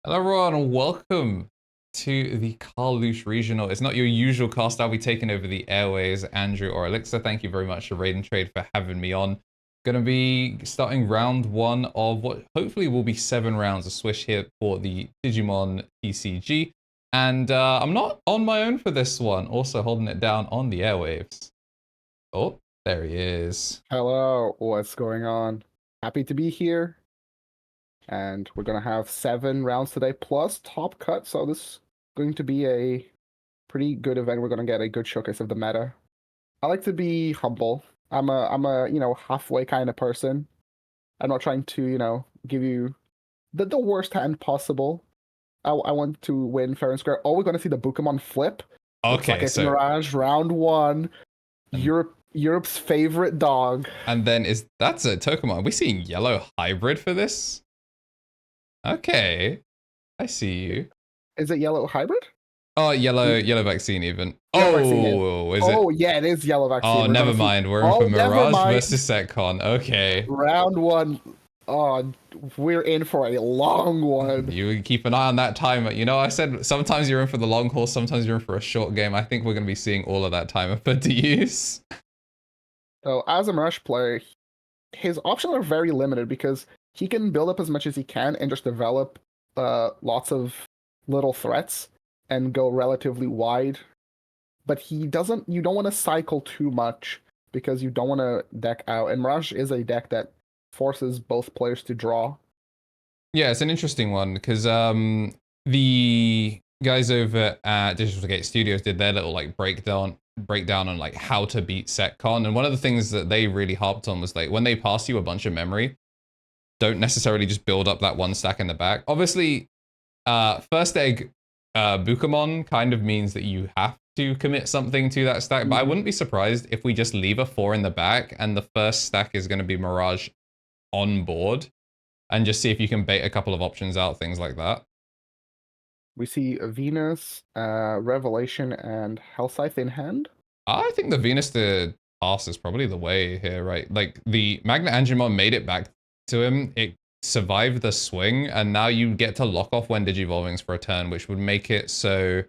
Hello everyone, and welcome to the Karlsruhe Regional. It's not your usual cast. I'll be taking over the airways. Andrew or Elixir, thank you very much to Raid and Trade for having me on. Gonna be starting round one of what hopefully will be 7 rounds of Swish here for the Digimon TCG. And I'm not on my own for this one, also holding it down on the airwaves. Oh, there he is. Hello, what's going on? Happy to be here. And we're going to have 7 rounds today plus top cut. So this is going to be a pretty good event. We're going to get a good showcase of the meta. I like to be humble. I'm a halfway kind of person. I'm not trying to, give you the worst hand possible. I want to win fair and square. Oh, we're going to see the Bukemon flip. Looks like Okay, it's so Mirage round 1. Europe's favorite dog. and then that's a Tokemon. Are we seeing yellow hybrid for this? Okay, I see you. Is it yellow hybrid? Oh, yellow vaccine even. Yellow vaccine, yeah. Is it? Oh, yeah, it is yellow vaccine. Oh, never mind. We're in for never Mirage mind. versus Setcon. Okay. Round 1. Oh, we're in for a long one. You keep an eye on that timer. You know, I said sometimes you're in for the long haul, sometimes you're in for a short game. I think we're going to be seeing all of that timer put to use. So, as a Mirage player, his options are very limited because he can build up as much as he can and just develop lots of little threats and go relatively wide. But you don't want to cycle too much because you don't want to deck out. And Mirage is a deck that forces both players to draw. Yeah, it's an interesting one because the guys over at Digital Gate Studios did their little like breakdown on like how to beat Setcon, and one of the things that they really harped on was like when they pass you a bunch of memory, don't necessarily just build up that one stack in the back. Obviously, first egg Bukemon kind of means that you have to commit something to that stack, but I wouldn't be surprised if we just leave a 4 in the back and the first stack is going to be Mirage on board and just see if you can bait a couple of options out, things like that. We see Venus, Revelation, and Hellscythe in hand. I think the Venus to pass is probably the way here, right? Like the MirageGaogamon made it back to him. It survived the swing, and now you get to lock off when Digivolvings for a turn, which would make it so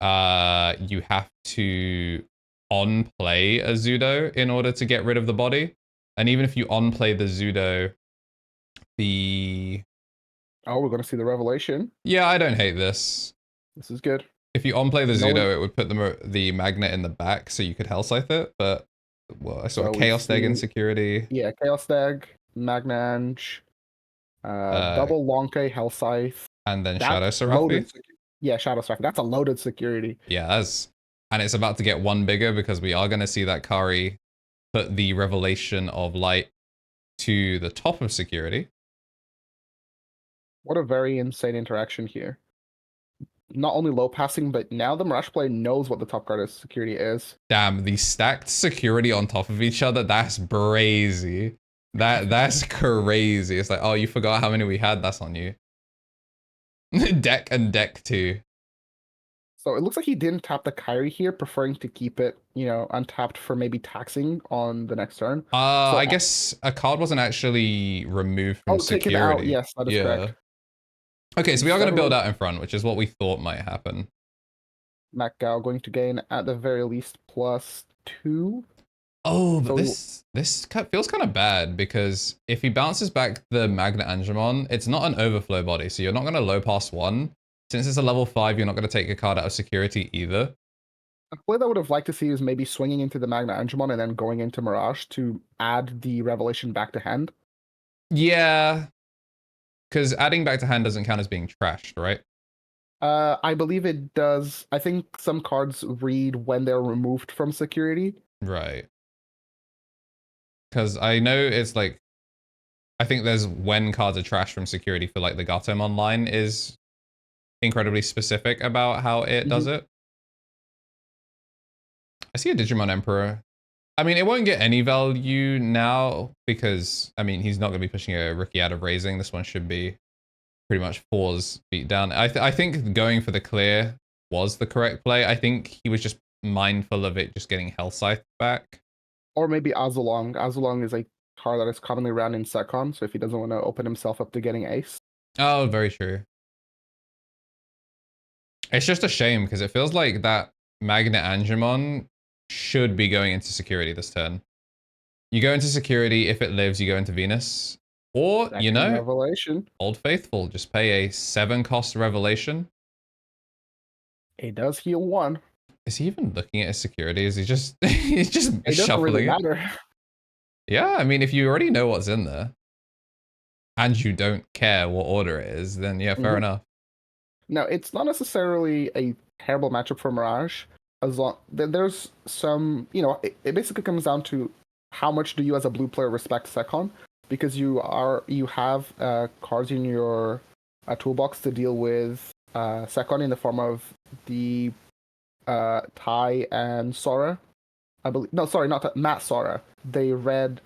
you have to on-play a Zudo in order to get rid of the body. And even if you on-play the Zudo, Oh, we're going to see the Revelation. Yeah, I don't hate this. This is good. If you on-play the Zudo, it would put the magnet in the back so you could Hellscythe it, but well, I saw a Chaos Egg insecurity. Yeah, Chaos Egg, Magnange, double Lonke, Hellscythe. And then Shadow Seraphi. Yeah, Shadow Seraphi. That's a loaded security. Yeah, and it's about to get one bigger because we are going to see that Kari put the Revelation of Light to the top of security. What a very insane interaction here. Not only low passing, but now the Mirage player knows what the top card of security is. Damn, the stacked security on top of each other, that's brazy. That's crazy. It's like, oh, you forgot how many we had, that's on you. Deck and deck too. So it looks like he didn't tap the Kyrie here, preferring to keep it, untapped for maybe taxing on the next turn. I guess a card wasn't actually removed from security. Taken out. Yes, that is correct. Okay, so we are going to build out in front, which is what we thought might happen. MirageGao going to gain at the very least +2. Oh, but this feels kind of bad because if he bounces back the MirageGaogamon, it's not an overflow body, so you're not going to low pass 1. Since it's a level 5, you're not going to take a card out of security either. A play that I would have liked to see is maybe swinging into the MirageGaogamon and then going into Mirage to add the Revelation back to hand. Yeah. Because adding back to hand doesn't count as being trashed, right? I believe it does. I think some cards read when they're removed from security. Right. Because I know it's like, I think there's when cards are trashed from security for like the Gaogamon line is incredibly specific about how it does it. I see a Digimon Emperor. I mean, it won't get any value now because, I mean, he's not going to be pushing a rookie out of raising. This one should be pretty much 4's beat down. I think going for the clear was the correct play. I think he was just mindful of it just getting Hellscythe back. Or maybe Azulong. Azulong is a card that is commonly around in Setcon, so if he doesn't want to open himself up to getting Ace. Oh, very true. It's just a shame because it feels like that Magnet Angemon should be going into security this turn. You go into security, if it lives, you go into Venus. Or, you Second know, revelation. Old Faithful, just pay a 7-cost revelation. It does heal 1. Is he even looking at his security? Is he just he's just It doesn't really shuffling it? matter. Yeah, I mean, if you already know what's in there and you don't care what order it is, then yeah, fair enough. Now, it's not necessarily a terrible matchup for Mirage. As long there's some, it basically comes down to how much do you as a blue player respect Secon, because you have cards in your toolbox to deal with Secon in the form of the Tai and Sora. I believe no, sorry, not Matt Sora. The red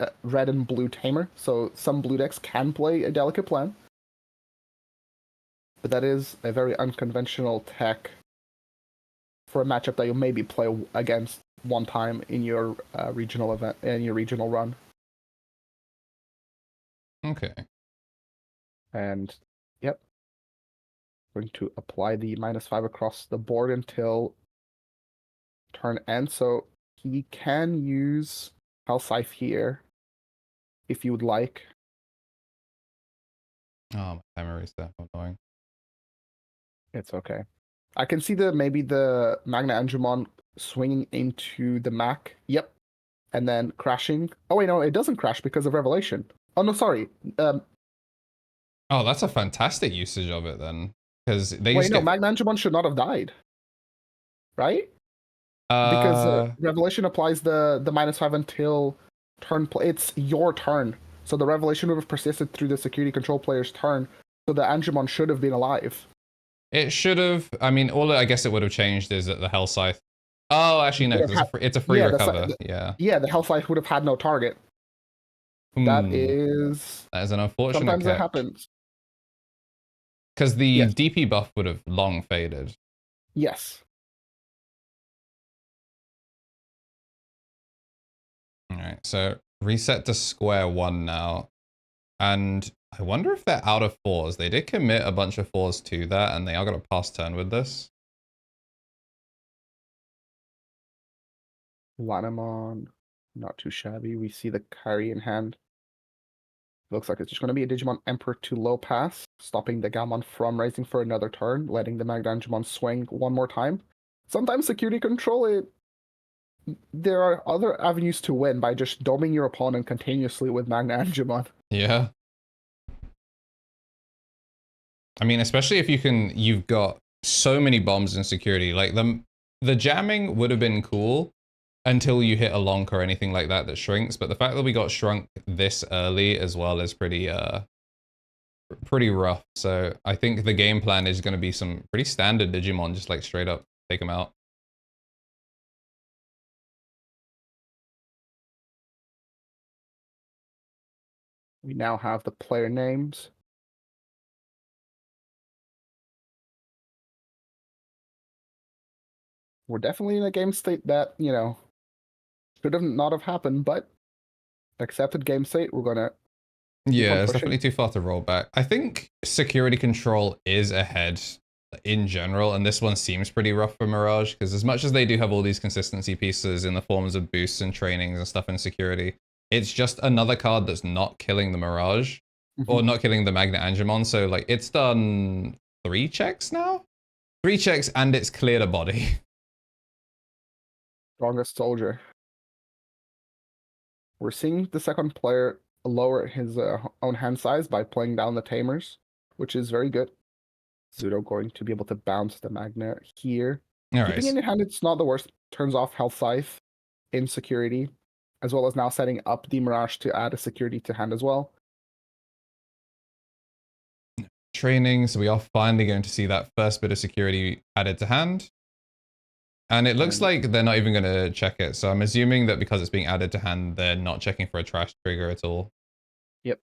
and blue tamer. So some blue decks can play a delicate plan, but that is a very unconventional tech for a matchup that you'll maybe play against one time in your regional event, in your regional run. Okay. And yep, going to apply the -5 across the board until turn end. So he can use Hell Scythe here if you would like. Oh, my timer is that annoying. It's okay. I can see maybe the Magna Angemon swinging into the Mac. Yep. And then crashing. Oh, wait, no, it doesn't crash because of Revelation. Oh, no, sorry. Oh, that's a fantastic usage of it then. Because they Wait, just no, get Magna Angemon should not have died. Right? Because uh Revelation applies the -5 until turn play. It's your turn. So the Revelation would have persisted through the security control player's turn. So the Angemon should have been alive. it should have. I mean, all I guess it would have changed is that the Hell Scythe. Oh, actually no, because it's a free Yeah, recover. Yeah. yeah, the Hellfire would have had no target. That Hmm. is That is an unfortunate sometimes it catch. happens. Because the Yes. DP buff would have long faded. Yes. Alright, so reset to square one now. And I wonder if they're out of 4s. They did commit a bunch of 4s to that, and they are going to pass turn with this. Lanamon, not too shabby. We see the carry in hand. Looks like it's just going to be a Digimon Emperor to low pass, stopping the Gaomon from raising for another turn, letting the Magdangemon swing one more time. Sometimes security control, there are other avenues to win by just doming your opponent continuously with Magdangemon. Yeah. I mean, especially if you've got so many bombs in security. Like the jamming would have been cool until you hit a lonk or anything like that shrinks. But the fact that we got shrunk this early as well is pretty rough. So I think the game plan is going to be some pretty standard Digimon, just like straight up take them out. We now have the player names. We're definitely in a game state that, should have not have happened, but accepted game state. We're gonna keep on Yeah, it's pushing. definitely too far to roll back. I think security control is ahead in general, and this one seems pretty rough for Mirage, because as much as they do have all these consistency pieces in the forms of boosts and trainings and stuff in security, it's just another card that's not killing the Mirage, or not killing the Magnet Angemon, so like it's done 3 checks now? 3 checks and it's cleared a body. Strongest soldier. We're seeing the second player lower his own hand size by playing down the tamers, which is very good. Zudo going to be able to bounce the Magna here. All Keeping right. it in hand, it's not the worst. Turns off Health Scythe in security, as well as now setting up the Mirage to add a security to hand as well. Training, so we are finally going to see that first bit of security added to hand. And it looks like they're not even going to check it. So I'm assuming that because it's being added to hand, they're not checking for a trash trigger at all. Yep.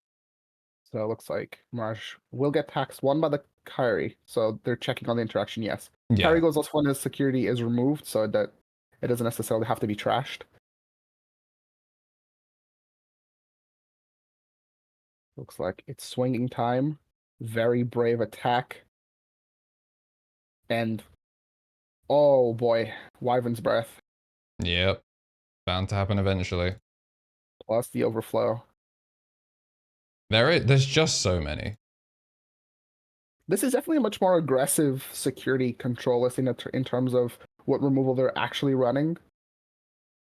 So it looks like Mirage will get taxed one by the carry. So they're checking on the interaction, yes. Yeah. Carry goes off when his security is removed, so that it doesn't necessarily have to be trashed. Looks like it's swinging time. Very brave attack. And Oh boy, Wyvern's Breath Yep. Bound to happen eventually. plus the overflow. There's just so many. This is definitely a much more aggressive security control list in terms of what removal they're actually running.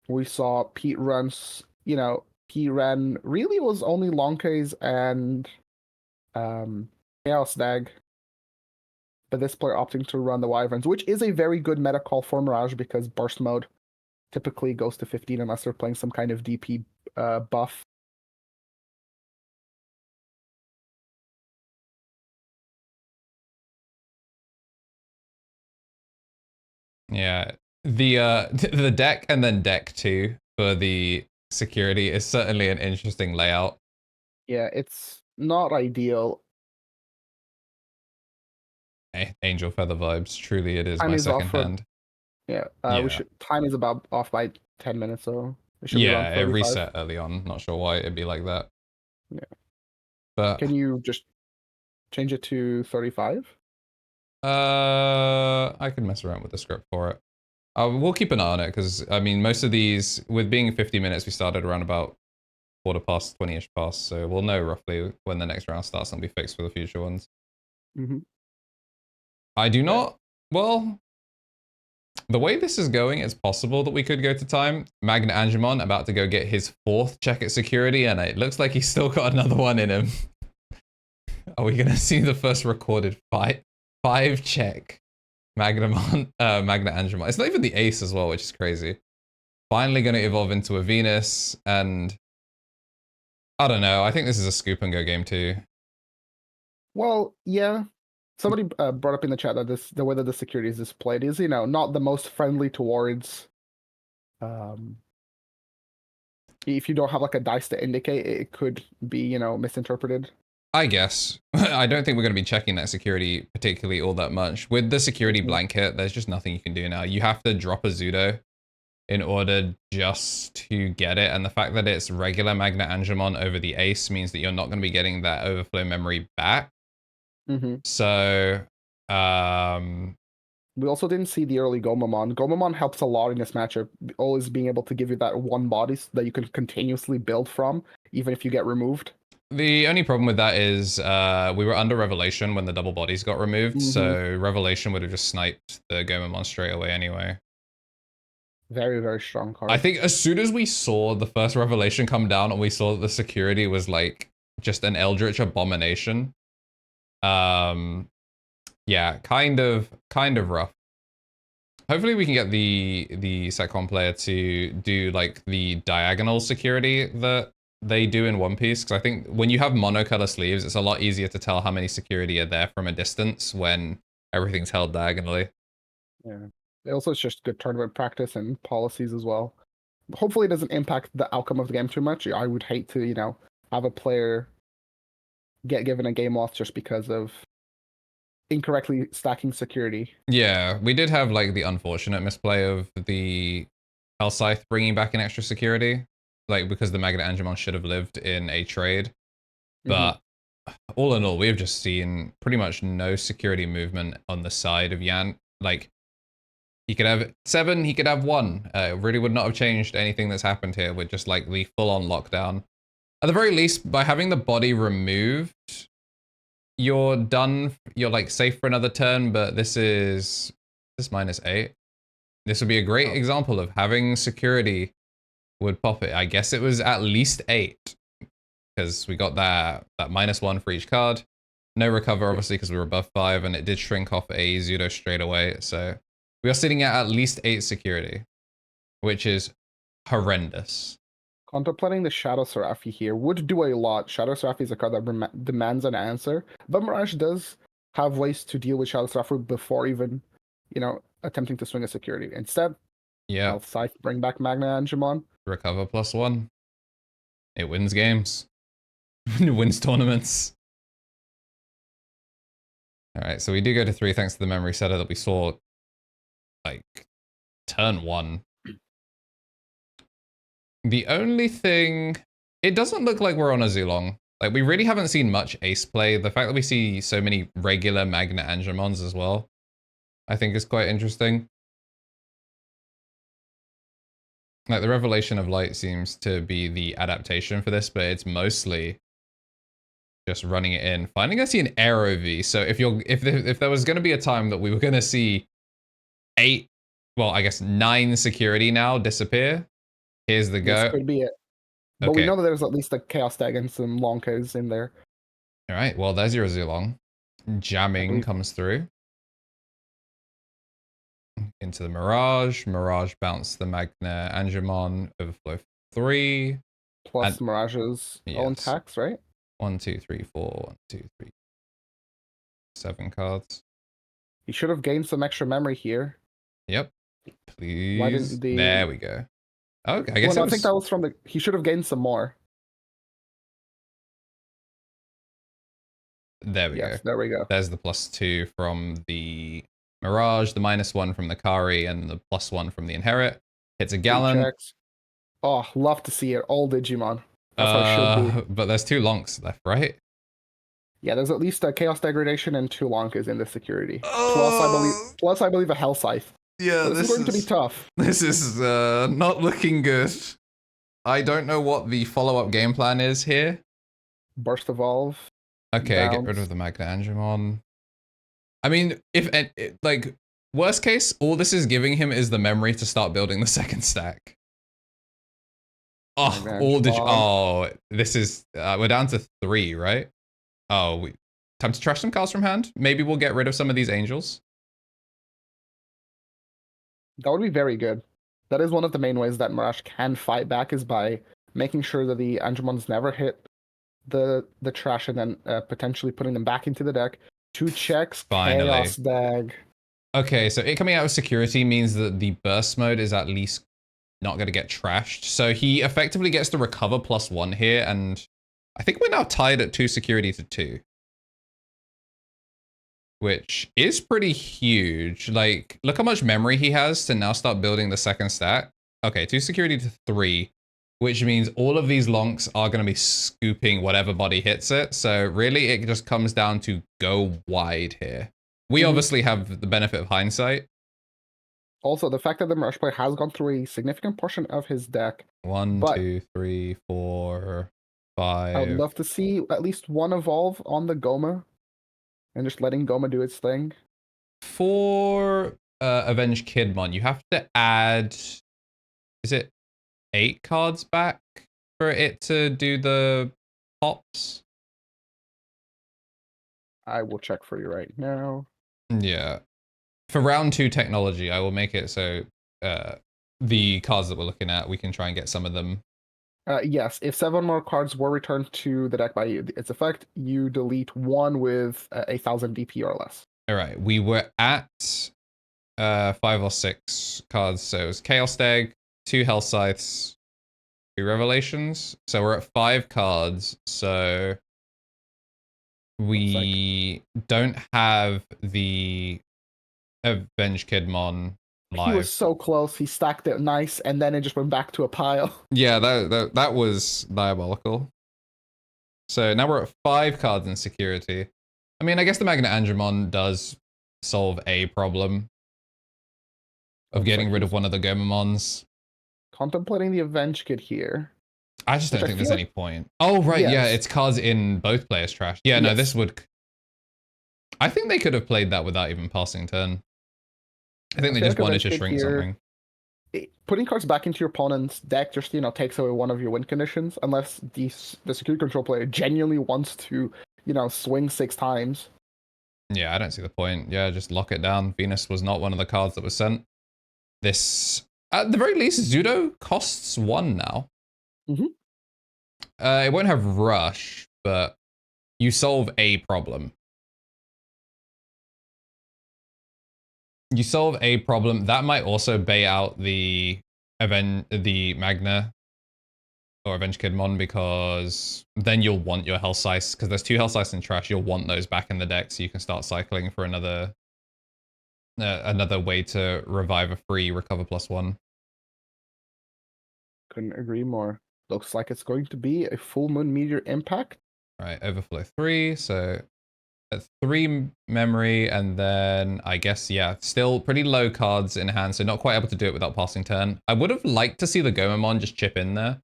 We saw Pete runs, Pete ran really was only Lonkeys and Chaos Dag, but this player opting to run the Wyverns, which is a very good meta call for Mirage because burst mode typically goes to 15 unless they're playing some kind of DP buff. Yeah. The the deck and then deck 2 for the security is certainly an interesting layout. Yeah, it's not ideal. Angel Feather vibes. Truly it is Time my is off second for hand. yeah. We Yeah. should time is about off by 10 minutes, so it should be around Yeah, it 35. reset early on. Not sure why it'd be like that. Yeah. But Can you just change it to 35? I can mess around with the script for it. We'll keep an eye on it because I mean most of these with being 50 minutes we started around about quarter past 20ish past, so we'll know roughly when the next round starts and be fixed for the future ones. Mm-hmm. I do not well the way this is going, it's possible that we could go to time. Magna Angemon about to go get his 4th check at security, and it looks like he's still got another one in him. Are we gonna see the first recorded 5 check Magna Angemon? It's not even the ace as well, which is crazy. Finally gonna evolve into a Venus, and I don't know. I think this is a scoop and go game too. Well, yeah. Somebody brought up in the chat that the way that the security is displayed is, not the most friendly towards. If you don't have like a dice to indicate, it could be, misinterpreted. I guess. I don't think we're going to be checking that security particularly all that much. With the security blanket, there's just nothing you can do now. You have to drop a Zudo in order just to get it. And the fact that it's regular Magna Angemon over the ace means that you're not going to be getting that overflow memory back. Mm-hmm. So, we also didn't see the early Gomamon. Gomamon helps a lot in this matchup, always being able to give you that one body that you can continuously build from, even if you get removed. the only problem with that is we were under Revelation when the double bodies got removed, so Revelation would have just sniped the Gomamon straight away anyway. Very, very strong card. I think as soon as we saw the first Revelation come down and we saw that the security was like just an Eldritch abomination, yeah, kind of rough. Hopefully we can get the Setcon player to do like the diagonal security that they do in One Piece, because I think when you have monocolor sleeves, it's a lot easier to tell how many security are there from a distance when everything's held diagonally. Yeah. Also, it's just good tournament practice and policies as well. Hopefully, it doesn't impact the outcome of the game too much. I would hate to, have a player get given a game loss just because of incorrectly stacking security. Yeah, we did have like the unfortunate misplay of the Hellscythe bringing back an extra security, like because the Magna Angemon should have lived in a trade. But all in all, we have just seen pretty much no security movement on the side of Yan. Like, he could have 7, he could have 1. It really would not have changed anything that's happened here with just like the full-on lockdown. At the very least, by having the body removed, you're done. You're like safe for another turn, but this is -8. This would be a great example of having security would pop it. I guess it was at least 8 because we got that -1 for each card. No recover, obviously, because we were above 5, and it did shrink off a Zudo straight away. So we are sitting at least 8 security, which is horrendous. Contemplating the Shadow Seraphi here would do a lot. Shadow Seraphi is a card that demands an answer, but Mirage does have ways to deal with Shadow Seraphi before even, attempting to swing a security. Instead, Yeah, Hellscythe, bring back Magna Angemon. recover +1. It wins games. It wins tournaments. All right, so we do go to 3 thanks to the memory setter that we saw, like, turn 1. The only thing... It doesn't look like we're on a Zulong. Like, we really haven't seen much ace play. The fact that we see so many regular Magna Angemons as well, I think is quite interesting. Like the Revelation of Light seems to be the adaptation for this, but it's mostly just running it in. Finally gonna see an Aero V. So if there was gonna be a time that we were gonna see 8, well, I guess 9 security now disappear, here's the This go. could be it. But we Okay. know that there's at least a Chaos Tag and some Lonkos in there. All right. Well, there's your Zilong. I Jamming believe. comes through. Into the Mirage. Mirage bounce the Magna Angemon. Overflow 3. Plus And Mirage's own yes. tax, right? 1, 2, 3, 4. 1, 2, 3. 7 cards. He should have gained some extra memory here. Yep. Why Please. didn't the... There we go. Okay, I guess well, no, it I think was... that was from the... He should have gained some more. There we go. Yes, there we go. There's the +2 from the Mirage, the -1 from the Kari, and the +1 from the Inherit. Hits a Gallon. Checks. Oh, love to see it. All Digimon. That's how it should be. But there's 2 Lonks left, right? Yeah, there's at least a Chaos Degradation and 2 Lonkas in the security. Plus, I believe a Hell Scythe. Yeah, so this is going to be tough. This is not looking good. I don't know what the follow-up game plan is here. Burst Evolve. Okay, bounce. get rid of the Magna Angemon. I mean, like, worst case, all this is giving him is the memory to start building the second stack. Oh, this is, we're down to 3, right? Oh, time to trash some cards from hand. Maybe we'll get rid of some of these angels. That would be very good. That is one of the main ways that Mirage can fight back, is by making sure that the Angemons never hit the trash and then potentially putting them back into the deck. 2 checks, Finally. Chaos Dag. Okay, so it coming out of security means that the burst mode is at least not going to get trashed. So he effectively gets to recover +1 here, and I think we're now tied at 2 security to 2. Which is pretty huge. Like, look how much memory he has to now start building the second stack. Okay, 2 security to 3, which means all of these Lonks are going to be scooping whatever body hits it. So really, it just comes down to go wide here. We obviously have the benefit of hindsight. Also, the fact that the Mirage player has gone through a significant portion of his deck. 1, 2, 3, 4, 5. I would love to see at least 1 evolve on the Goma. And just letting Goma do its thing. For Avenged Kidmon, you have to add, is it 8 cards back for it to do the pops? I will check for you right now. Yeah. For round 2 technology, I will make it so the cards that we're looking at, we can try and get some of them. Yes, if 7 more cards were returned to the deck by its effect, you delete 1 with 1,000 DP or less. All right, we were at 5 or 6 cards, so it was Chaos Stag, 2 Hell Scythes, 2 Revelations. So we're at 5 cards, so we don't have the Avenged Kidmon live. He was so close. He stacked it nice, and then it just went back to a pile. Yeah, that was diabolical. So now we're at 5 cards in security. I mean, I guess the Magna Angemon does solve a problem of getting rid of one of the Gomamons. Contemplating the Avenge Kid here. I just don't think there's any point. Oh, right, yeah, it's cards in both players' trash. Yeah, no, this would... I think they could have played that without even passing turn. I think they just wanted to shrink something. Putting cards back into your opponent's deck just, takes away one of your win conditions, unless the security control player genuinely wants to, swing 6 times. Yeah, I don't see the point. Yeah, just lock it down. Venus was not one of the cards that was sent. This, at the very least, Zudo costs 1 now. It won't have Rush, but you solve a problem. You solve a problem. That might also bait out the Magna or Avenge Kidmon, because then you'll want your Hell Scythe, because there's 2 Hell Scythes in trash. You'll want those back in the deck so you can start cycling for another way to revive a free recover +1. Couldn't agree more. Looks like it's going to be a full moon meteor impact. Right, overflow 3, so at 3 memory, and then I guess, yeah, still pretty low cards in hand, so not quite able to do it without passing turn. I would have liked to see the Gomamon just chip in there.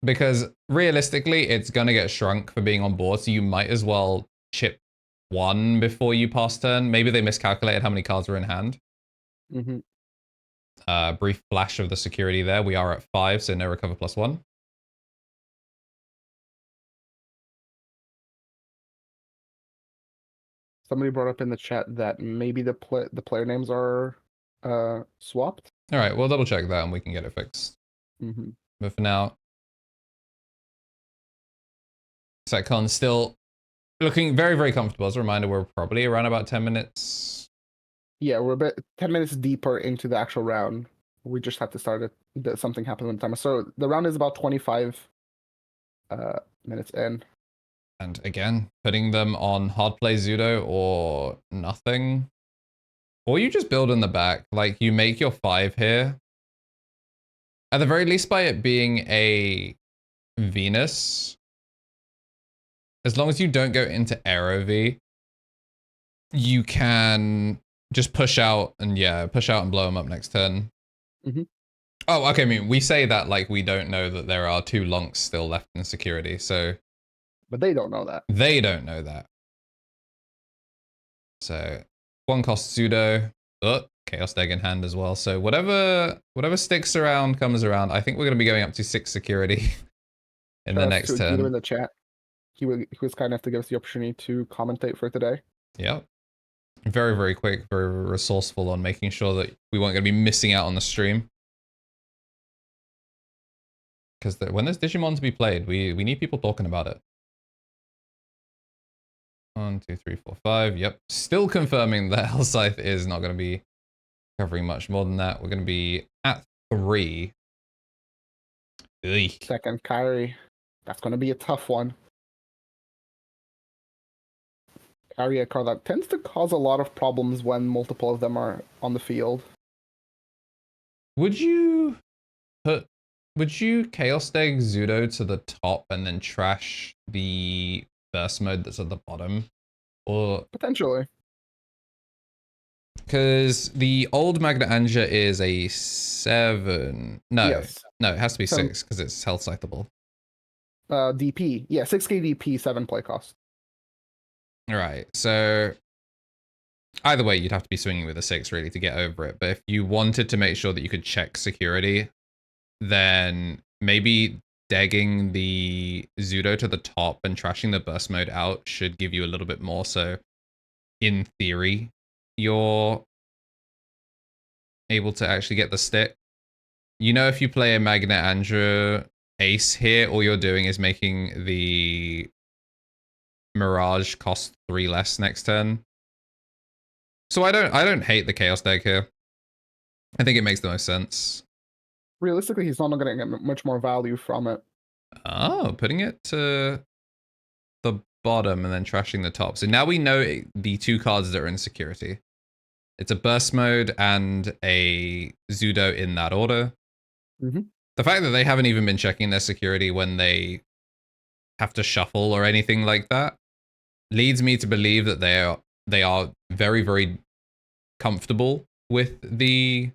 Because realistically, it's going to get shrunk for being on board, so you might as well chip 1 before you pass turn. Maybe they miscalculated how many cards were in hand. Brief flash of the security there. We are at 5, so no recover +1. Somebody brought up in the chat that maybe the player names are swapped. All right, we'll double check that and we can get it fixed. But for now, SecCon still looking very, very comfortable. As a reminder, we're probably around about 10 minutes. Yeah, we're about 10 minutes deeper into the actual round. We just had to start it. Something happened on the timer. So the round is about 25 minutes in. And again, putting them on hard play Zudo or nothing. Or you just build in the back. Like, you make your 5 here. At the very least, by it being a Venus, as long as you don't go into Aero V, you can just push out and, yeah, push out and blow them up next turn. Oh, okay, I mean, we say that like we don't know that there are 2 Lonks still left in security, so... But they don't know that. They don't know that. So, 1 cost Pseudo. Oh, Chaos Egg in hand as well. So whatever sticks around comes around. I think we're going to be going up to 6 security in the next turn. In the chat. He was kind enough to give us the opportunity to commentate for today. Yep. Very, very quick, very resourceful on making sure that we weren't going to be missing out on the stream. Because when there's Digimon to be played, we need people talking about it. 1, 2, 3, 4, 5. Yep. Still confirming that Hellscythe is not going to be covering much more than that. We're going to be at 3. Ugh. Second Kyrie. That's going to be a tough one. Kyrie, a card that tends to cause a lot of problems when multiple of them are on the field. Would you Chaos Egg Zudo to the top and then trash the burst mode that's at the bottom? Or potentially. Because the old Magna Anja is a 7. No, yes. No, it has to be 6 because it's health cyclable. DP. Yeah, 6k DP, 7 play cost. Right, so either way, you'd have to be swinging with a 6 really to get over it. But if you wanted to make sure that you could check security, then maybe degging the Zudo to the top and trashing the burst mode out should give you a little bit more. So in theory, you're able to actually get the stick. You know, if you play a Magna Andrew Ace here, all you're doing is making the Mirage cost 3 less next turn. So I don't hate the Chaos deck here. I think it makes the most sense. Realistically, he's not going to get much more value from it. Oh, putting it to the bottom and then trashing the top. So now we know the 2 cards that are in security. It's a burst mode and a Zudo in that order. The fact that they haven't even been checking their security when they have to shuffle or anything like that leads me to believe that they are very, very comfortable with the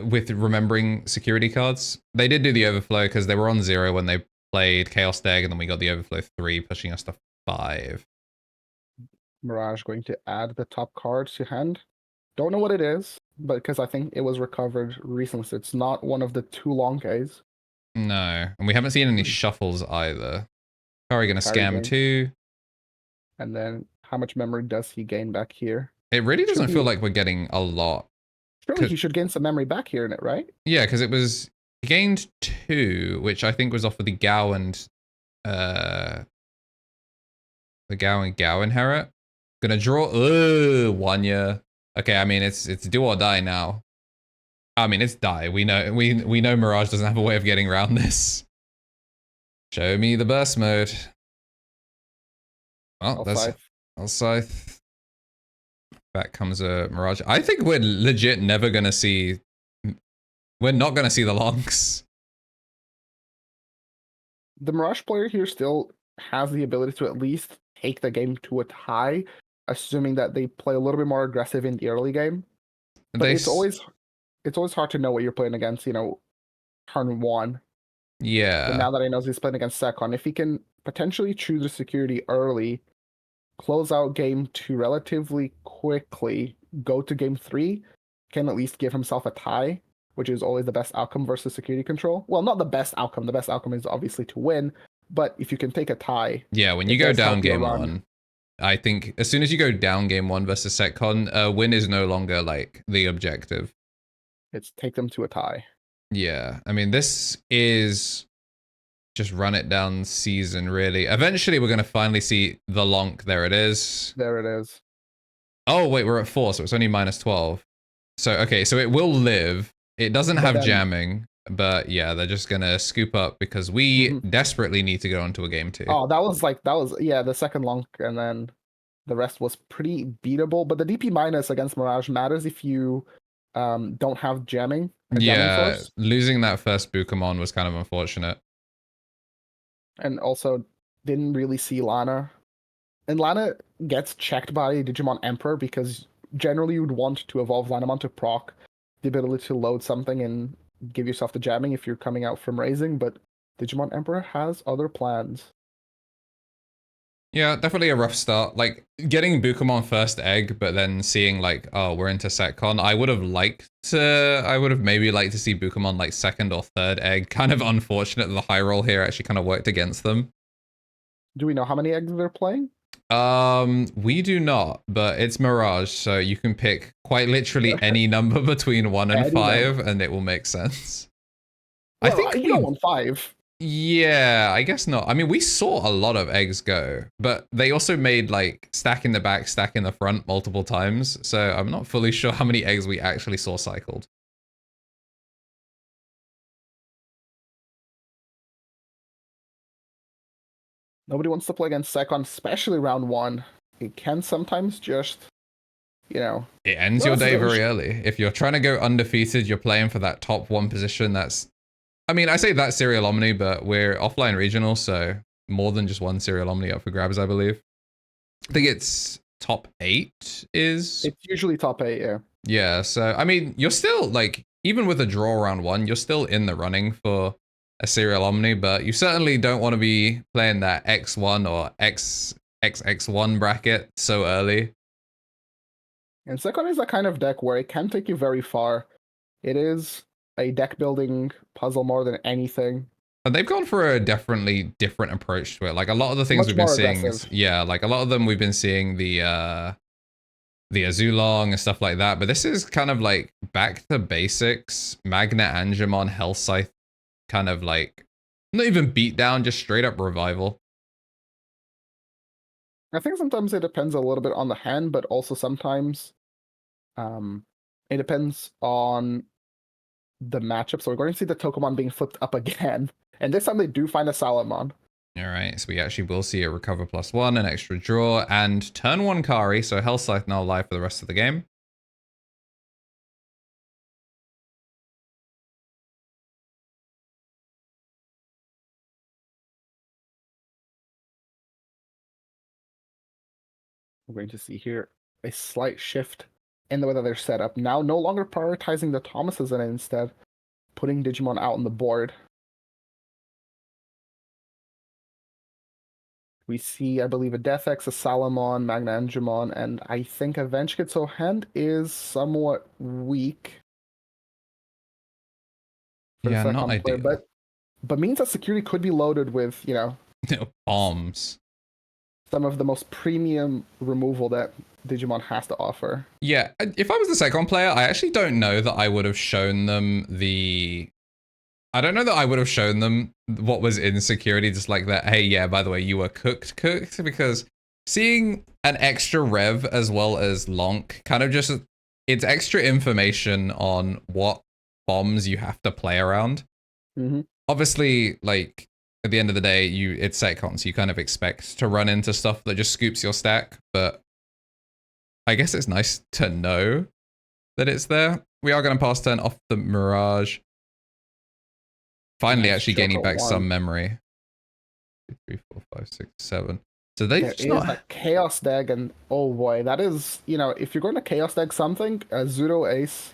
with remembering security cards. They did do the overflow because they were on 0 when they played Chaos Egg, and then we got the overflow 3, pushing us to 5. Mirage going to add the top card to hand. Don't know what it is, but because I think it was recovered recently, so it's not one of the 2 long Ks. No, and we haven't seen any shuffles either. Are we going to scam too? And then how much memory does he gain back here? It really doesn't feel like we're getting a lot. Surely he should gain some memory back here in it, right? Yeah, because it was... He gained 2, which I think was off of the Gao and... the Gao and Gao inherit. Gonna draw... 1 year. Okay, I mean, it's do or die now. I mean, it's die. We know Mirage doesn't have a way of getting around this. Show me the burst mode. Well, that's Hellscythe. Back comes a Mirage. I think we're legit never gonna see... We're not gonna see the lonks. The Mirage player here still has the ability to at least take the game to a tie, assuming that they play a little bit more aggressive in the early game. But it's always hard to know what you're playing against, turn one. But yeah. now that I know he's playing against Sekon, if he can potentially choose a security early, close out game 2 relatively quickly, go to game 3, can at least give himself a tie, which is always the best outcome versus security control. Well, not the best outcome. The best outcome is obviously to win, but if you can take a tie, Yeah, when it you go does down help your game run. 1, I think as soon as you go down game 1 versus Setcon, win is no longer like the objective. It's take them to a tie. Yeah, I mean, this is just run it down season, really. Eventually, we're going to finally see the Lonk. There it is. There it is. Oh, wait, we're at 4, so it's only minus 12. So, okay, so it will live. It doesn't But have then- jamming, but yeah, they're just going to scoop up because we desperately need to go into a game 2. Oh, that was the second Lonk, and then the rest was pretty beatable. But the DP minus against Mirage matters if you don't have jamming. Jamming source. Losing that first Bukamon was kind of unfortunate. And also didn't really see Lana. And Lana gets checked by Digimon Emperor because generally you would want to evolve Lanamon to proc the ability to load something and give yourself the jamming if you're coming out from raising, but Digimon Emperor has other plans. Yeah, definitely a rough start. Like, getting Bukamon first egg, but then seeing, like, oh, we're into Setcon. I would have maybe liked to see Bukamon, like, second or third egg. Kind of unfortunate that the high roll here actually kind of worked against them. Do we know how many eggs they're playing? We do not, but it's Mirage, so you can pick quite literally any number between 1 and 5, and it will make sense. Well, I think you don't want 5. Yeah, I guess not. I mean, we saw a lot of eggs go, but they also made like stack in the back, stack in the front multiple times. So I'm not fully sure how many eggs we actually saw cycled. Nobody wants to play against Sekon, especially round 1. It can sometimes just, It ends your day very early. If you're trying to go undefeated, you're playing for that top 1 position. I mean, I say that's Serial Omni, but we're offline regional, so more than just one Serial Omni up for grabs, I believe. I think it's top 8 is... It's usually top 8, yeah. Yeah, so, I mean, you're still, like, even with a draw round 1, you're still in the running for a Serial Omni, but you certainly don't want to be playing that X1 or XX1 bracket so early. And Sekon is that kind of deck where it can take you very far. It is a deck building puzzle more than anything. And they've gone for a definitely different approach to it. Like a lot of the things we've been seeing, like a lot of them we've been seeing the Azulong and stuff like that. But this is kind of like back to basics, Magna Angemon, Hell Scythe, kind of like not even beat down, just straight up revival. I think sometimes it depends a little bit on the hand, but also sometimes it depends on the matchup. So we're going to see the Tokomon being flipped up again. And this time they do find a Salamon. All right, so we actually will see a recover +1, an extra draw, and turn 1 Kari, so Hell Scythe now live for the rest of the game. We're going to see here a slight shift in the way that they're set up. Now no longer prioritizing the Thomases and instead putting Digimon out on the board. We see, I believe, a Death X, a Salamon, Magna Angemon, and I think a Vengekid. So hand is somewhat weak. Yeah, not ideal. But means that security could be loaded with, bombs. Some of the most premium removal that Digimon has to offer. Yeah, if I was the second player, I actually don't know that I would have shown them I don't know that I would have shown them what was in security, just like that, hey, yeah, by the way, you were cooked, because seeing an extra rev as well as Lonk kind of just, it's extra information on what bombs you have to play around. Mm-hmm. Obviously, like, at the end of the day, it's Setcon, so you kind of expect to run into stuff that just scoops your stack, but I guess it's nice to know that it's there. We are going to pass turn off the Mirage. Finally, actually gaining back some memory. 2, 3, 4, 5, 6, 7. So they've There just is not. a Chaos deck, and oh boy, that is, if you're going to Chaos deck something, a Pseudo Ace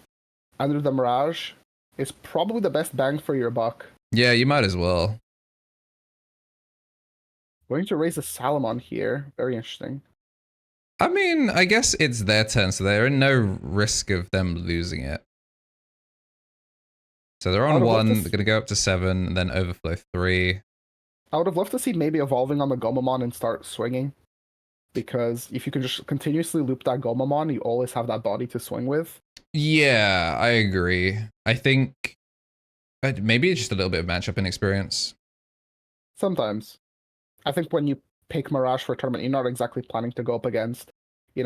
under the Mirage is probably the best bang for your buck. Yeah, you might as well. Going to raise a Salamon here. Very interesting. I mean, I guess it's their turn, so they're in no risk of them losing it. So they're on 1, they're going to go up to 7, and then overflow 3. I would have loved to see maybe evolving on the Gomamon and start swinging. Because if you can just continuously loop that Gomamon, you always have that body to swing with. Yeah, I agree. I think maybe it's just a little bit of matchup inexperience. Sometimes. I think when you pick Mirage for a tournament, you're not exactly planning to go up against,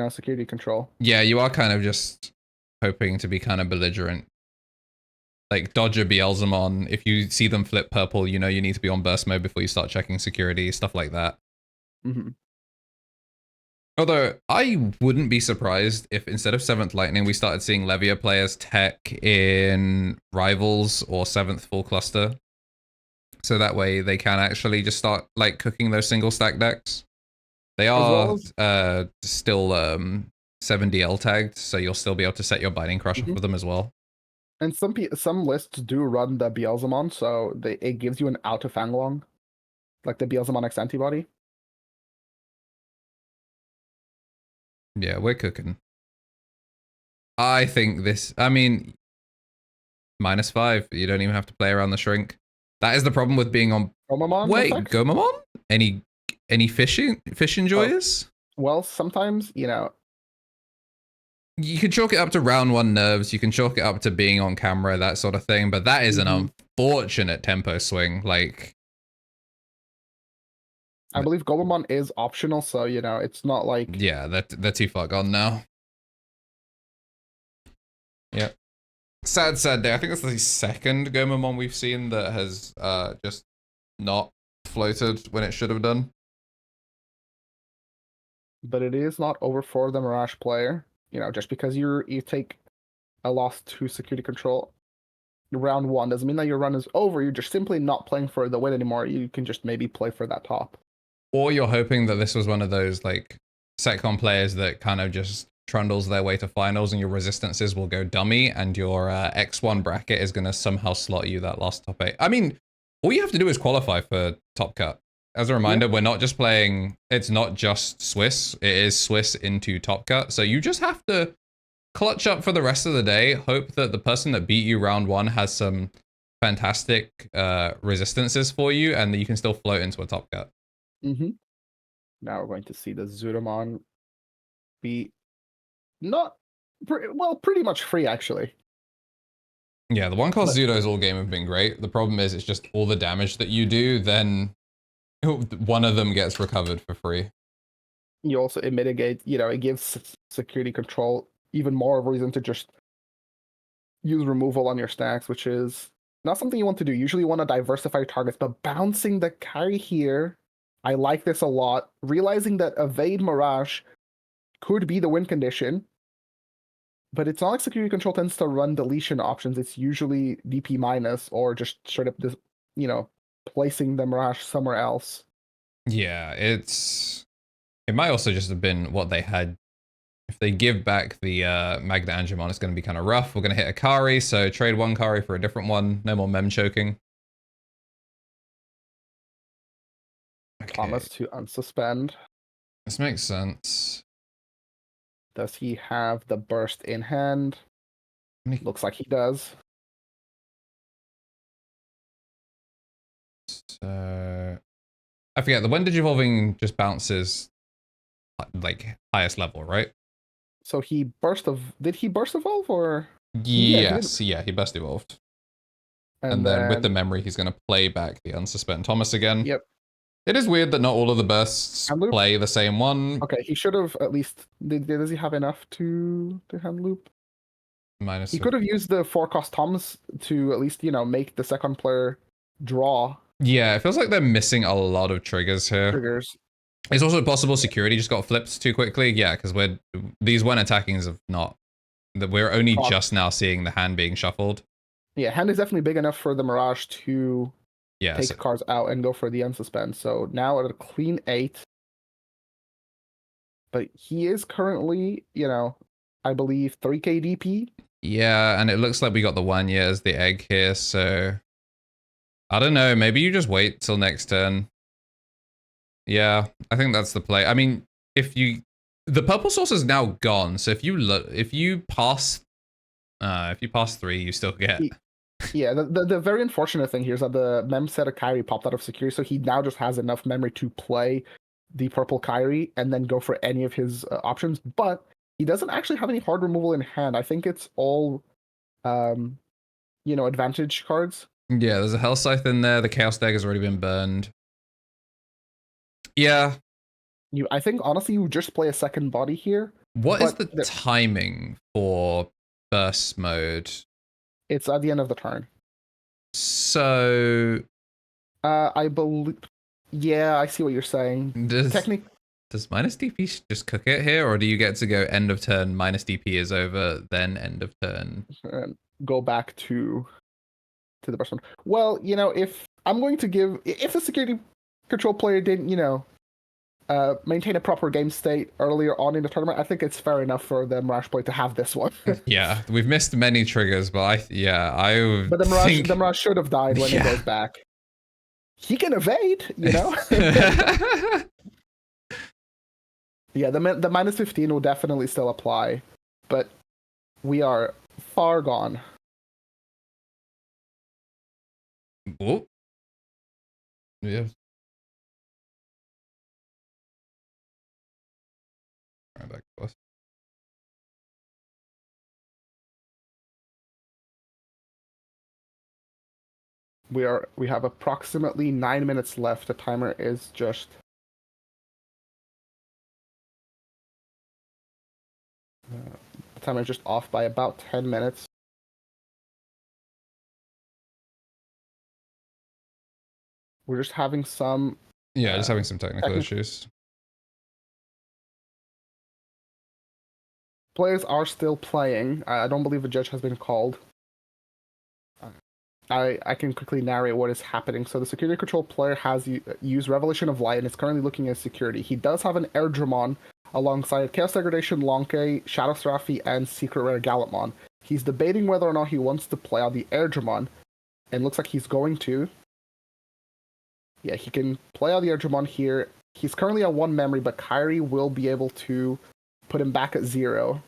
security control. Yeah, you are kind of just hoping to be kind of belligerent. Like Dodger Beelzemon, if you see them flip purple, you need to be on burst mode before you start checking security, stuff like that. Mm-hmm. Although, I wouldn't be surprised if instead of 7th Lightning, we started seeing Levia players tech in Rivals or 7th Full Cluster. So that way they can actually just start cooking those single stack decks. They are still 7DL tagged, so you'll still be able to set your Binding Crush off of them as well. And some lists do run the Beelzemon, so it gives you an out of Fanglong, like the Beelzemon X antibody. Yeah, we're cooking. I think this, -5. You don't even have to play around the shrink. That is the problem with being on. Gomamon Wait, effect? Gomamon? Any fish enjoyers? Well, sometimes, You can chalk it up to round 1 nerves. You can chalk it up to being on camera, that sort of thing. But that is an unfortunate tempo swing. I believe Gomamon is optional, so it's not like. Yeah, they're too far gone now. Yep. Sad day. I think that's the second Gomamon we've seen that has just not floated when it should have done. But it is not over for the Mirage player. Just because you take a loss to security control round 1 doesn't mean that your run is over. You're just simply not playing for the win anymore. You can just maybe play for that top. Or you're hoping that this was one of those Setcon players that kind of just trundles their way to finals and your resistances will go dummy and your X1 bracket is going to somehow slot you that last top 8. I mean, all you have to do is qualify for top cut. As a reminder, we're not just playing, it's not just Swiss, it is Swiss into top cut. So you just have to clutch up for the rest of the day, hope that the person that beat you round 1 has some fantastic resistances for you and that you can still float into a top cut. Now we're going to see the Zudomon be pretty much free, actually. Yeah, the 1-cost Zudos all game have been great. The problem is it's just all the damage that you do, then one of them gets recovered for free. It mitigates, it gives security control even more of a reason to just use removal on your stacks, which is not something you want to do. Usually you want to diversify your targets, but bouncing the carry here, I like this a lot. Realizing that Evade Mirage could be the win condition, but it's not like security control tends to run deletion options. It's usually DP minus or just straight up this, placing the Mirage somewhere else. Yeah, it might also just have been what they had. If they give back the Magna Angemon, it's going to be kind of rough. We're going to hit a Kari, so trade 1 Kari for a different one. No more mem choking. Okay. Thomas to unsuspend. This makes sense. Does he have the burst in hand? Looks like he does. So I forget, the when Digivolving just bounces highest level, right? So he did he burst evolve or? Yes, yeah, he burst evolved. And then with the memory, he's going to play back the unsuspend Thomas again. Yep. It is weird that not all of the bursts play the same one. Okay, he should have at least. Does he have enough to hand loop? He could have used the 4-cost Thomas to at least make the second player draw. Yeah, it feels like they're missing a lot of triggers here. It's also possible security just got flipped too quickly. Yeah, because these when attackings have not. We're only just now seeing the hand being shuffled. Yeah, hand is definitely big enough for the Mirage to Yeah. take cards out and go for the unsuspend. So now at a clean 8. But he is currently, I believe 3k DP. Yeah, and it looks like we got the 1 year as the egg here, so I don't know, maybe you just wait till next turn. Yeah, I think that's the play. I mean, the purple source is now gone, so if you pass 3, you still get. Yeah, the very unfortunate thing here is that the mem set of Kyrie popped out of security, so he now just has enough memory to play the purple Kyrie and then go for any of his options, but he doesn't actually have any hard removal in hand. I think it's all advantage cards. Yeah, there's a Hell Scythe in there. The Chaos Deck has already been burned. Yeah. I think honestly you just play a second body here. What is the timing for burst mode? It's at the end of the turn. So I believe. Yeah, I see what you're saying. Does minus DP just cook it here, or do you get to go end of turn, minus DP is over, then end of turn? And go back to the first one. Well, if I'm going to if the security control player didn't, maintain a proper game state earlier on in the tournament, I think it's fair enough for the Mirage player to have this one. Yeah, we've missed many triggers, but But the Mirage should have died when it goes back. He can evade, Yeah, the minus 15 will definitely still apply, but we are far gone. Oh. Yeah. Right back to us. We have approximately 9 minutes left. The timer is just the timer is just off by about 10 minutes. We're just having some just having some technical issues. Players are still playing. I don't believe a judge has been called. I can quickly narrate what is happening. So the security control player has used Revelation of Light and is currently looking at security. He does have an Airdramon alongside Chaos Degradation, Lonke, Shadow Seraphi, and Secret Rare Gallantmon. He's debating whether or not he wants to play out the Airdramon, and looks like he's going to. Yeah, he can play out the Airdramon here. He's currently at 1 memory, but Kyrie will be able to put him back at 0.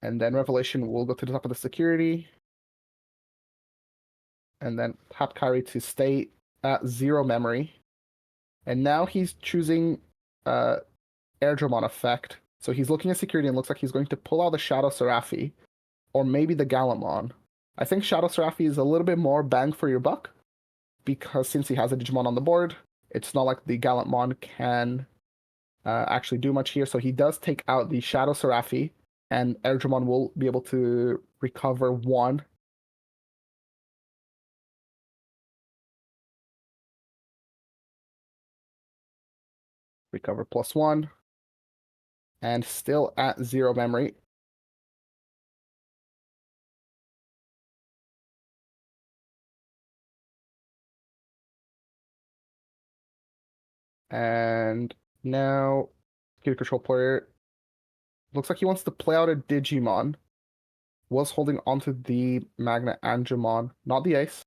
And then Revelation will go to the top of the security. And then tap Kyrie to stay at 0 memory. And now he's choosing Airdramon effect. So he's looking at security and looks like he's going to pull out the Shadow Seraphi. Or maybe the Gallantmon. I think Shadow Seraphi is a little bit more bang for your buck. Because since he has a Digimon on the board, it's not like the Gallantmon can actually do much here. So he does take out the Shadow Seraphi. And Airdramon will be able to recover 1. Recover +1. And still at 0 memory. And now, security control player looks like he wants to play out a Digimon. Was holding onto the Magna Angemon, not the Ace.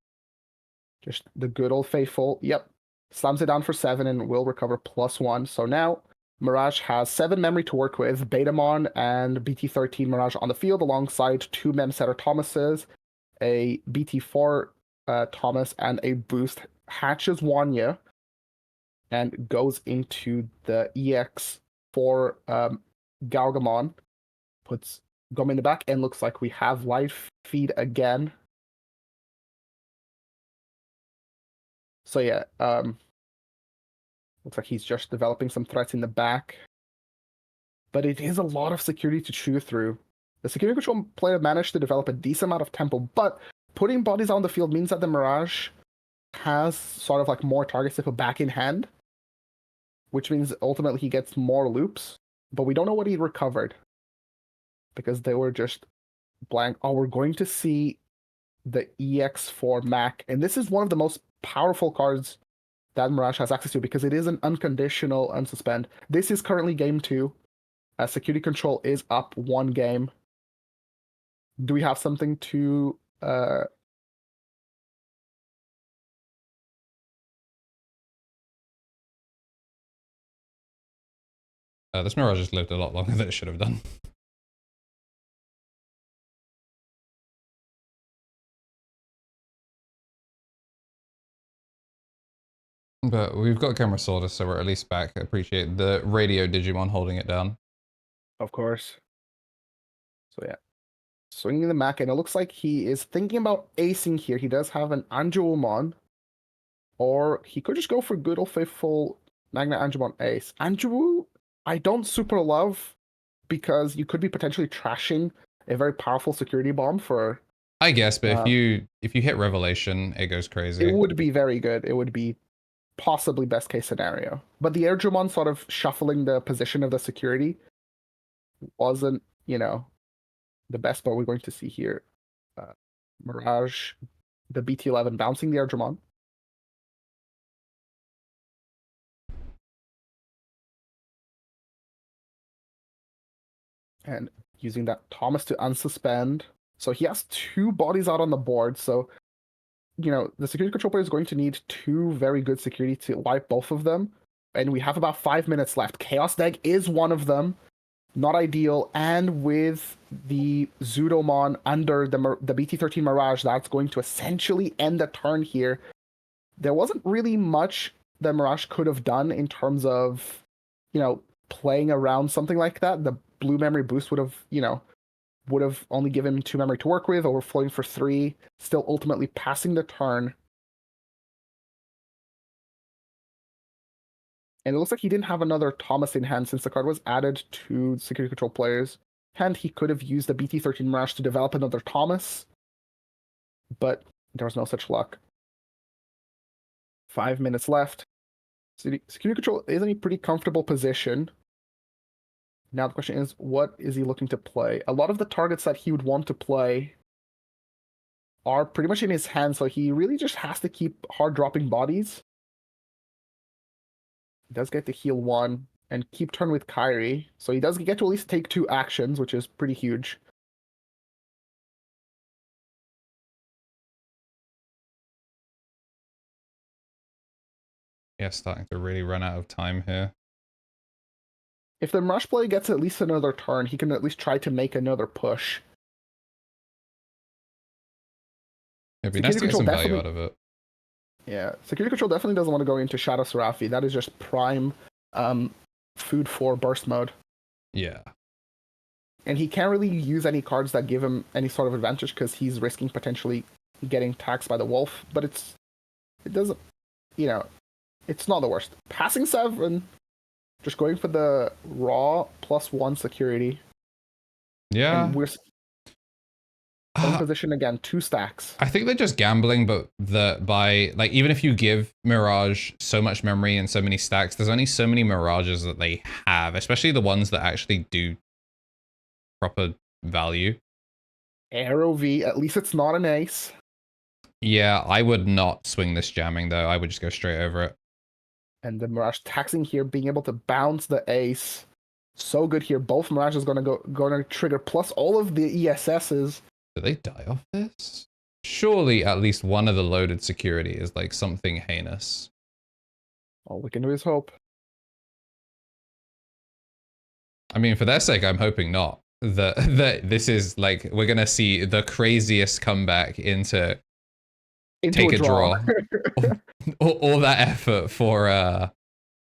Just the good old faithful. Yep. Slams it down for 7 and will recover +1. So now, Mirage has 7 memory to work with. Betamon and BT13 Mirage on the field alongside 2 Memsetter Thomases, a BT4 Thomas, and a boost. Hatches Wanya and goes into the EX for Gaogamon. Puts Gom in the back and looks like we have live feed again. So yeah, looks like he's just developing some threats in the back. But it is a lot of security to chew through. The security control player managed to develop a decent amount of tempo, but putting bodies on the field means that the Mirage has sort of like more targets to put back in hand, which means ultimately he gets more loops, but we don't know what he recovered. because they were just blank. Oh, we're going to see the EX4 Mac, and this is one of the most powerful cards that Mirage has access to because it is an unconditional unsuspend. This is currently game 2. Security control is up 1 game. Do we have something to This Mirage has lived a lot longer than it should have done. But we've got camera sorted, so we're at least back. I appreciate the radio Digimon holding it down. Of course. So yeah. Swinging the Mac, and it looks like he is thinking about acing here. He does have an Anjuomon. Or he could just go for good old faithful Magna Anjuomon Ace. Anju, I don't super love because you could be potentially trashing a very powerful security bomb for... I guess, but if you hit Revelation, it goes crazy. It would be very good. It would be possibly best case scenario. But the Airdromon sort of shuffling the position of the security wasn't, you know, the best, but we're going to see here. Mirage, the BT11 bouncing the Airdromon. And using that Thomas to unsuspend. So he has 2 bodies out on the board. So, you know, the security control player is going to need 2 very good security to wipe both of them. And we have about 5 minutes left. Chaos Deck is one of them. Not ideal. And with the Zudomon under the BT13 Mirage, that's going to essentially end the turn here. There wasn't really much that Mirage could have done in terms of, you know, playing around something like that. The blue memory boost would have, you know, only given him 2 memory to work with, overflowing for 3, still ultimately passing the turn. And it looks like he didn't have another Thomas in hand since the card was added to security control players' hand. He could have used the BT13 Mirage to develop another Thomas, but there was no such luck. 5 minutes left. Security control is in a pretty comfortable position. Now the question is, what is he looking to play? A lot of the targets that he would want to play are pretty much in his hand, so he really just has to keep hard dropping bodies. He does get to heal 1 and keep turn with Kairi, so he does get to at least take 2 actions, which is pretty huge. Yeah, starting to really run out of time here. If the Mirage player gets at least another turn, he can at least try to make another push. It'd be nice to get some value out of it. Yeah, security control definitely doesn't want to go into Shadow Seraphi. That is just prime food for burst mode. Yeah. And he can't really use any cards that give him any sort of advantage because he's risking potentially getting taxed by the wolf. But it doesn't, you know, it's not the worst. Passing 7, just going for the raw +1 security. Yeah. And we're same position again, 2 stacks. I think they're just gambling, but by like, even if you give Mirage so much memory and so many stacks, there's only so many Mirages that they have, especially the ones that actually do proper value. Arrow V, at least it's not an ace. Yeah, I would not swing this jamming though. I would just go straight over it. And the Mirage taxing here, being able to bounce the ace. So good here. Both Mirages gonna trigger, plus all of the ESSs. Do they die off this? Surely at least one of the loaded security is like something heinous. All we can do is hope. I mean, for their sake, I'm hoping not. That this is like, we're gonna see the craziest comeback into take a draw. all that effort for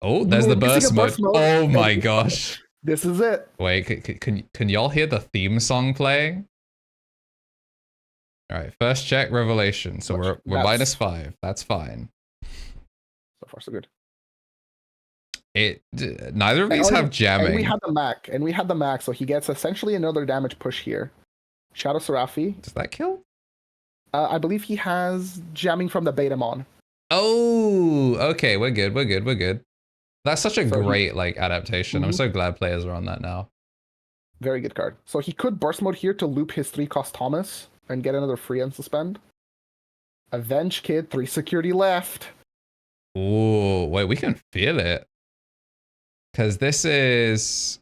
oh, there's the burst mode. Oh my gosh. This is it. Wait, can y'all hear the theme song playing? All right, first check Revelation. So we're -5. That's fine. So far so good. Neither of these have jamming. And we had the Mac, so he gets essentially another damage push here. Shadow Seraphi. Does that kill? I believe he has jamming from the Veemon. Oh, okay, we're good. That's such a great like adaptation. I'm so glad players are on that now. Very good card. So he could burst mode here to loop his 3-cost Thomas and get another free and suspend. Avenge Kid, 3 security left. Oh, wait, we can feel it. Because this is...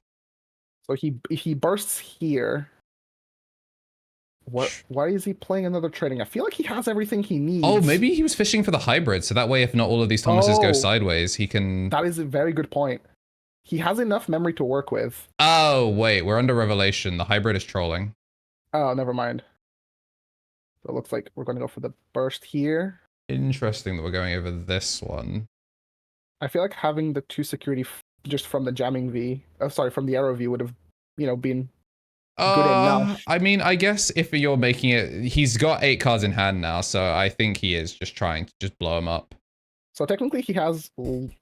So he bursts here. Why is he playing another trading? I feel like he has everything he needs. Oh, maybe he was fishing for the hybrid, so that way if not all of these Thomases go sideways, he can... That is a very good point. He has enough memory to work with. Oh, wait, we're under Revelation. The hybrid is trolling. Oh, never mind. So it looks like we're going to go for the burst here. Interesting that we're going over this one. I feel like having the 2 security just from the jamming V, from the arrow V would have, been good enough. I mean, I guess if you're making it, he's got 8 cards in hand now, so I think he is just trying to just blow him up. So technically he has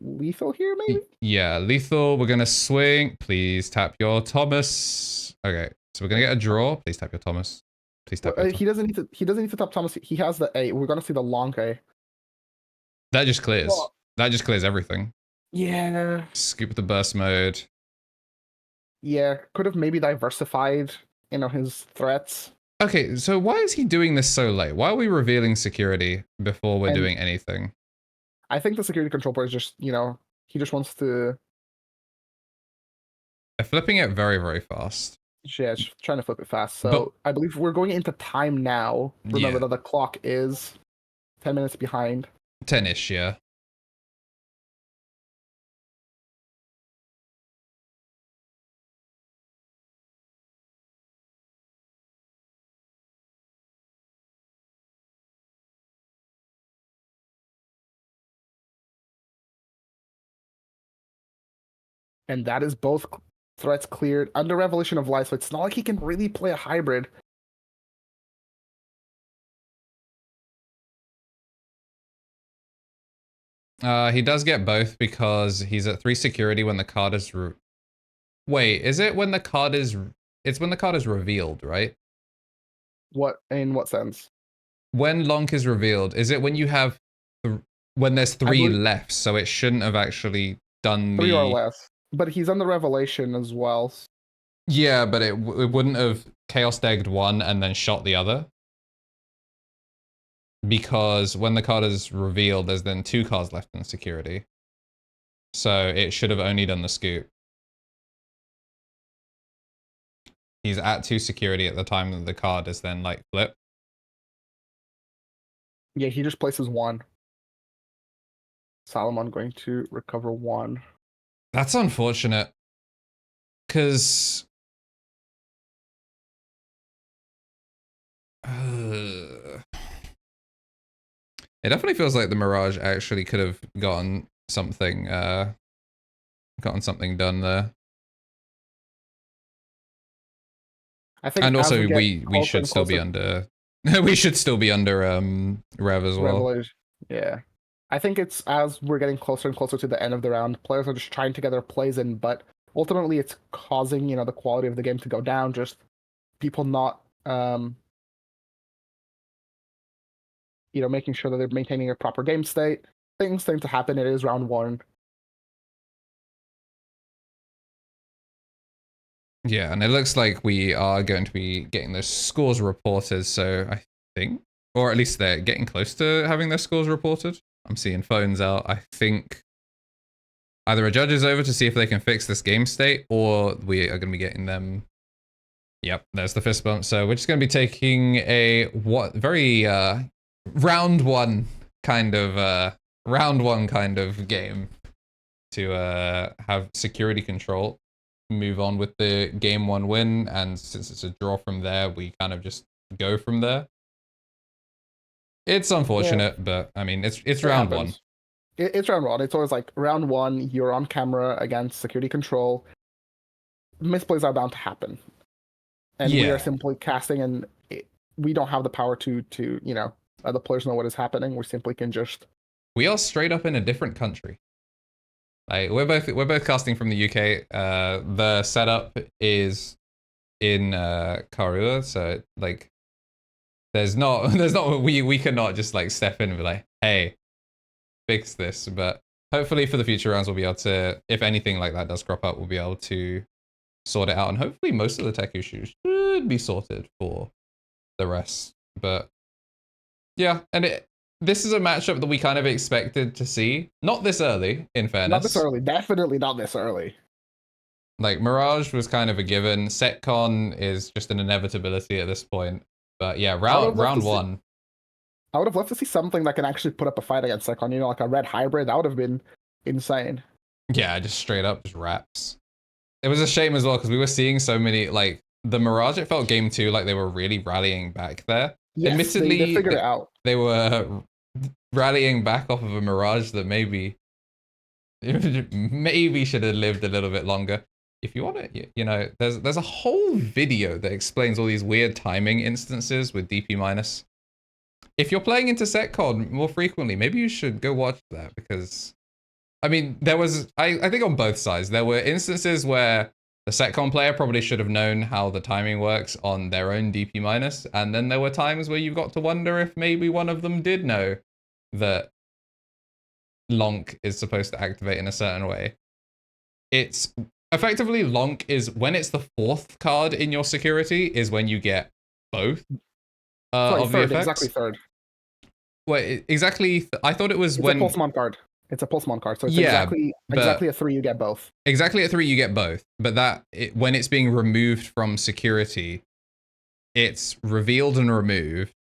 lethal here, maybe? Yeah, lethal. We're going to swing. Please tap your Thomas. Okay, so we're going to get a draw. Please tap your Thomas. Please tap your Thomas. He doesn't need to tap Thomas. He has the A. We're going to see the long A. That just clears. Well, that just clears everything. Yeah. Scoop the burst mode. Yeah, could have maybe diversified, his threats. Okay, so why is he doing this so late? Why are we revealing security before we're doing anything? I think the security control board is just, he just wants to... They're flipping it very, very fast. Yeah, just trying to flip it fast. So I believe we're going into time now. Remember that the clock is 10 minutes behind. 10-ish, yeah. And that is both threats cleared under Revelation of Light, so it's not like he can really play a hybrid. He does get both because he's at 3 security when the card is... Wait, is it when the card is... It's when the card is revealed, right? In what sense? When Lonk is revealed, is it when you have... when there's 3 left, so it shouldn't have actually done 3 or less. But he's on the Revelation as well. Yeah, but it wouldn't have Chaos Degged one and then shot the other. Because when the card is revealed, there's then 2 cards left in security. So it should have only done the scoop. He's at 2 security at the time that the card is then like flip. Yeah, he just places 1. Salomon going to recover 1. That's unfortunate. Because... it definitely feels like the Mirage actually could have gotten something done there. I think, and also we should still be under we should still be under Rev as well. Revelation. Yeah. I think it's as we're getting closer and closer to the end of the round, players are just trying to get their plays in, but ultimately it's causing, the quality of the game to go down, just people not making sure that they're maintaining a proper game state. Things seem to happen. It is round 1. Yeah, and it looks like we are going to be getting those scores reported, so I think, or at least they're getting close to having their scores reported. I'm seeing phones out. I think either a judge is over to see if they can fix this game state, or we are going to be getting them. Yep, there's the fist bump. So we're just going to be taking a very round one kind of game to have security control, move on with the game 1 win, and since it's a draw from there, we kind of just go from there. It's unfortunate, but I mean, it's round 1. It's round 1. It's always like round 1, you're on camera against security control. Misplays are bound to happen. And we are simply casting, and we don't have the power to the players know what is happening. We simply can just... We are straight up in a different country. Like we're both casting from the UK. The setup is in Karlsruhe, so like there's not we cannot just like step in and be like, hey, fix this. But hopefully for the future rounds we'll be able to, if anything like that does crop up, we'll be able to sort it out, and hopefully most of the tech issues should be sorted for the rest. But yeah, and this is a matchup that we kind of expected to see. Not this early, in fairness. Not this early. Definitely not this early. Like, Mirage was kind of a given. SetCon is just an inevitability at this point. But yeah, round one. I would have loved to see something that can actually put up a fight against Secon. You know, like a red hybrid. That would have been insane. Yeah, just straight up, just wraps. It was a shame as well, because we were seeing so many, like, the Mirage, it felt game 2 like they were really rrallying back there. Yes, Admittedly, they figured it out. They were rallying back off of a Mirage that maybe should have lived a little bit longer. If you want it, you know, there's a whole video that explains all these weird timing instances with DP-. If you're playing into SetCon more frequently, maybe you should go watch that, because I mean, there was, I think on both sides, there were instances where the SetCon player probably should have known how the timing works on their own DP-, and then there were times where you've got to wonder if maybe one of them did know that Lonk is supposed to activate in a certain way. It's effectively, Lonk is when it's the 4th card in your security is when you get both of the effects. Exactly third. Wait, exactly. I thought it was it's when a Pulsemon card. It's a Pulsemon card, so it's yeah, exactly at 3 you get both. Exactly at 3 you get both, but when it's being removed from security, it's revealed and removed,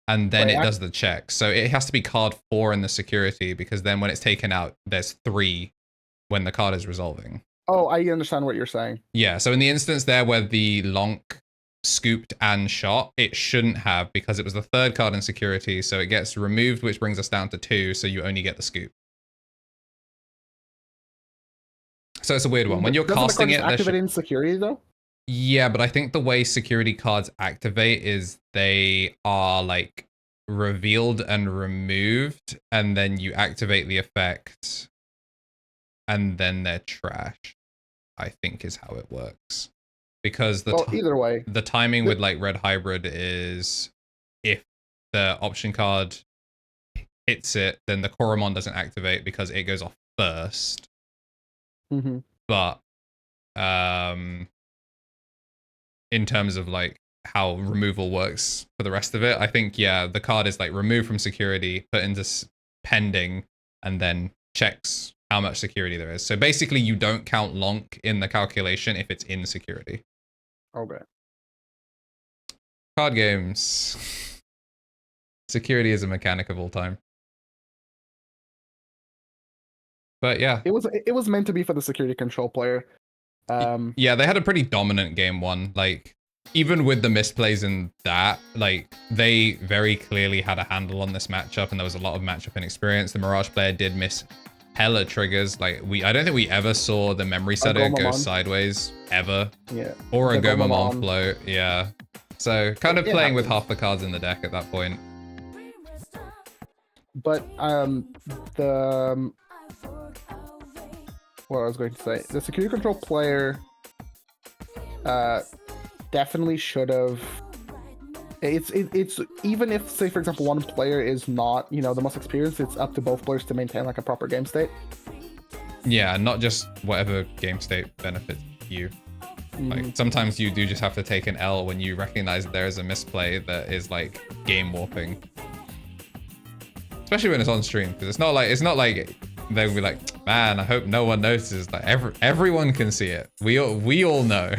and then it does the check. So it has to be card 4 in the security, because then when it's taken out, there's 3 when the card is resolving. Oh, I understand what you're saying. Yeah, so in the instance there where the Lonk scooped and shot, it shouldn't have, because it was the 3rd card in security, so it gets removed, which brings us down to 2, so you only get the scoop. So it's a weird one. When you're casting it, activate in security though? Yeah, but I think the way security cards activate is they are like revealed and removed, and then you activate the effect, and then they're trash, I think is how it works. Because either way, the timing with like Red Hybrid is if the option card hits it, then the Koromon doesn't activate because it goes off first. Mm-hmm. But in terms of like how removal works for the rest of it, I think, yeah, the card is like removed from security, put into pending, and then checks how much security there is. So basically you don't count Lonk in the calculation if it's in security. Okay. Card games. Security is a mechanic of all time. But yeah, it was meant to be for the security control player. Yeah, they had a pretty dominant game 1. Like, even with the misplays in that, like, they very clearly had a handle on this matchup, and there was a lot of matchup inexperience. The Mirage player did miss hella triggers. Like, I don't think we ever saw the memory setter go sideways ever. Yeah. Or a gaogamon float. Yeah. So kind of playing with half the cards in the deck at that point. But what I was going to say, the security control player definitely should have. It's even if, say, for example, one player is not, you know, the most experienced, it's up to both players to maintain like a proper game state. Yeah, not just whatever game state benefits you. Like, sometimes you do just have to take an L when you recognize that there is a misplay that is like game warping. Especially when it's on stream, because it's not like they'll be like, man, I hope no one notices. Like everyone can see it. We all know.